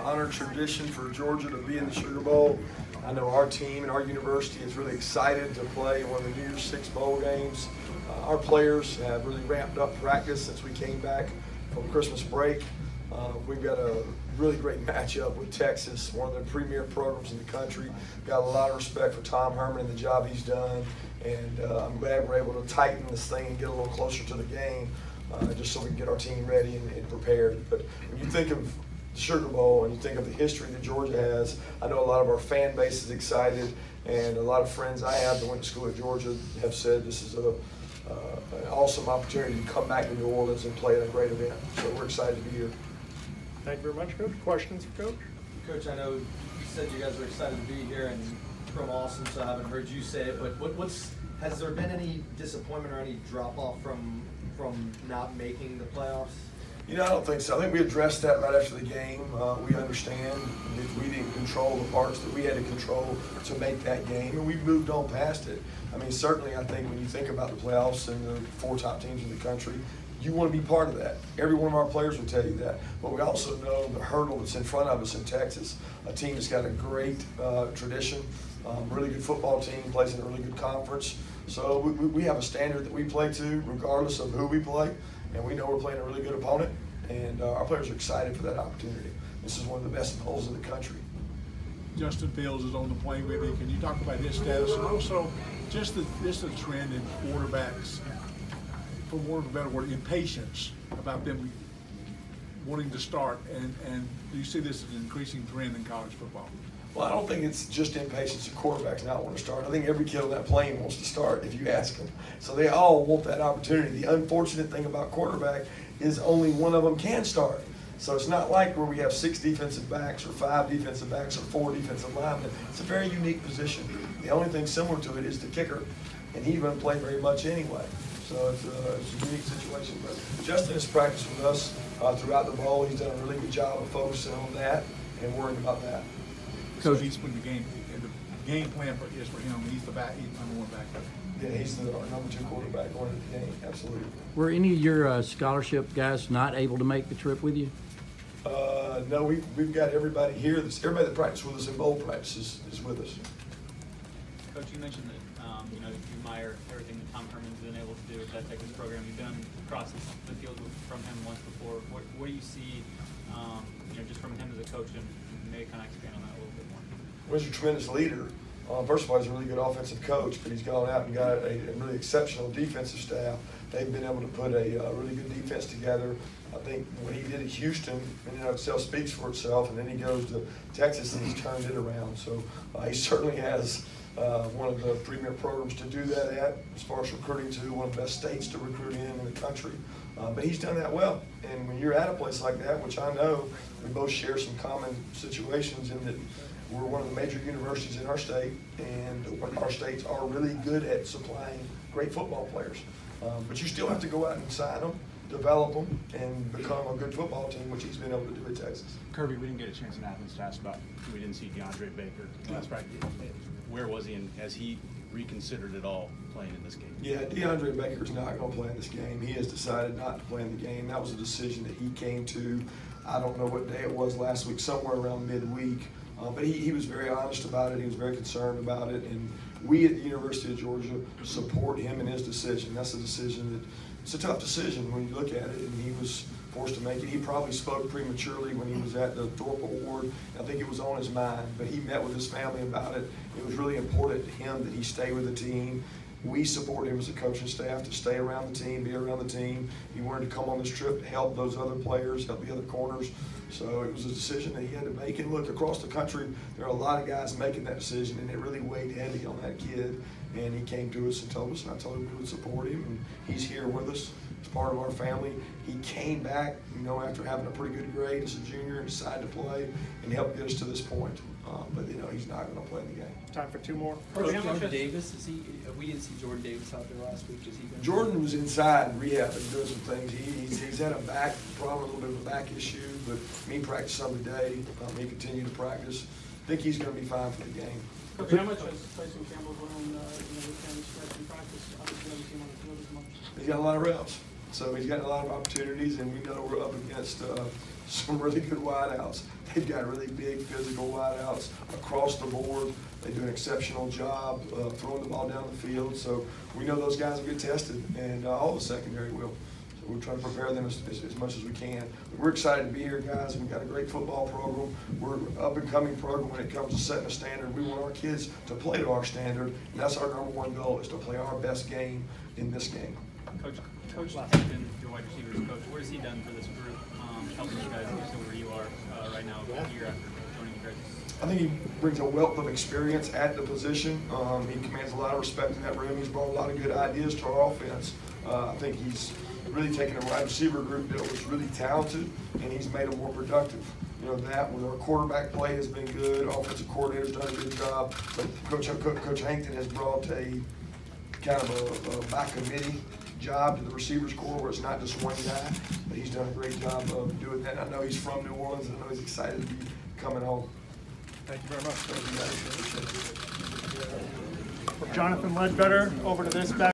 honored tradition for Georgia to be in the Sugar Bowl. I know our team and our university is really excited to play one of the New Year's Six bowl games. Our players have really ramped up practice since we came back from Christmas break. We've got a really great matchup with Texas, one of the premier programs in the country. Got a lot of respect for Tom Herman and the job he's done, and I'm glad we're able to tighten this thing and get a little closer to the game, just so we can get our team ready and prepared. But when you think of the Sugar Bowl and you think of the history that Georgia has, I know a lot of our fan base is excited, and a lot of friends I have that went to school at Georgia have said this is an awesome opportunity to come back to New Orleans and play at a great event. So we're excited to be here. Thank you very much, Coach. Questions for Coach? Coach, I know you said you guys are excited to be here and from Austin, so I haven't heard you say it, but has there been any disappointment or any drop-off from not making the playoffs? You know, I don't think so. I think we addressed that right after the game. We understand that we didn't control the parts that we had to control to make that game, and we moved on past it. I mean, certainly I think when you think about the playoffs and the 4 top teams in the country, you want to be part of that. Every one of our players will tell you that. But we also know the hurdle that's in front of us in Texas, a team that's got a great tradition, really good football team, plays in a really good conference. So we have a standard that we play to regardless of who we play, and we know we're playing a really good opponent, and our players are excited for that opportunity. This is one of the best bowls in the country. Justin Fields is on the plane with you. Can you talk about his status and also just the trend in quarterbacks, for want of a better word, impatience about them wanting to start, and do you see this as an increasing trend in college football? Well, I don't think it's just impatience of quarterbacks not want to start. I think every kid on that plane wants to start if you ask them. So they all want that opportunity. The unfortunate thing about quarterback is only one of them can start. So it's not like where we have 6 defensive backs or 5 defensive backs or 4 defensive linemen. It's a very unique position. The only thing similar to it is the kicker, and he doesn't play very much anyway. So it's a unique situation. But Justin has practiced with us throughout the bowl. He's done a really good job of focusing on that and worrying about that. So he's putting the game plan is for him. He's the back. He's number 1 back. Yeah, he's our number 2 quarterback going into the game. Absolutely. Were any of your scholarship guys not able to make the trip with you? No, we've got everybody here. Everybody that practiced with us in bowl practice is with us. Coach, you mentioned that you admire everything that Tom Herman's been able to do with that Texas program. You've been across the field from him once before. What do you see, just from him as a coach, and maybe kind of expand on that a little bit more? Well, he's a tremendous leader. First of all, he's a really good offensive coach, but he's gone out and got a really exceptional defensive staff. They've been able to put a really good defense together. I think what he did at Houston, itself speaks for itself, and then he goes to Texas and he's turned it around. So he certainly has one of the premier programs to do that at, as far as recruiting to, one of the best states to recruit in the country. But he's done that well. And when you're at a place like that, which I know we both share some common situations in that we're one of the major universities in our state, and our states are really good at supplying great football players. But you still have to go out and sign them, develop them, and become a good football team, which he's been able to do at Texas. Kirby, we didn't get a chance in Athens to ask about, we didn't see DeAndre Baker last Friday. Where was he, and has he reconsidered at all playing in this game? Yeah, DeAndre Baker's not going to play in this game. He has decided not to play in the game. That was a decision that he came to, I don't know what day it was last week, somewhere around midweek. But he was very honest about it. He was very concerned about it. And we at the University of Georgia support him in his decision. That's a decision that, it's a tough decision when you look at it, and he was forced to make it. He probably spoke prematurely when he was at the Thorpe Award. I think it was on his mind, but he met with his family about it. It was really important to him that he stay with the team. We support him as a coaching staff to stay around the team, be around the team. He wanted to come on this trip to help those other players, help the other corners. So it was a decision that he had to make. And look, across the country, there are a lot of guys making that decision, and it really weighed heavy on that kid. And he came to us and told us, and I told him we would support him, and he's here with us as part of our family. He came back, after having a pretty good grade as a junior and decided to play and help get us to this point. But he's not going to play in the game. Time for 2 more. Jordan Davis, we didn't see Jordan Davis out there last week. Jordan was inside rehab and doing some things. He's had a back problem, a little bit of a back issue, but he practiced some today. He continued to practice. I think he's going to be fine for the game. Okay, how much has Tyson Campbell grown with him stretch in practice? Obviously, never seen on the field as much. He's got a lot of reps. So he's gotten a lot of opportunities, and we know we're up against some really good wideouts. They've got really big physical wideouts across the board. They do an exceptional job throwing the ball down the field. So we know those guys will get tested, and all the secondary will. So we're trying to prepare them as much as we can. We're excited to be here, guys. We've got a great football program. We're an up-and-coming program when it comes to setting a standard. We want our kids to play to our standard, and that's our #1 goal, is to play our best game in this game. Coach Hampton, your wide receivers coach, what has he done for this group, helping you guys get to where you are right now, a year after joining you guys? I think he brings a wealth of experience at the position. He commands a lot of respect in that room. He's brought a lot of good ideas to our offense. I think he's really taken a wide receiver group that was really talented, and he's made them more productive. You know, that with our quarterback play has been good. Offensive coordinator's done a good job. But Coach Hankton has brought a kind of a by committee job to the receivers corps, where it's not just one guy, but he's done a great job of doing that. I know he's from New Orleans, and I know he's excited to be coming home. Thank you very much. Thank you, guys. From Jonathan Ledbetter over to this back.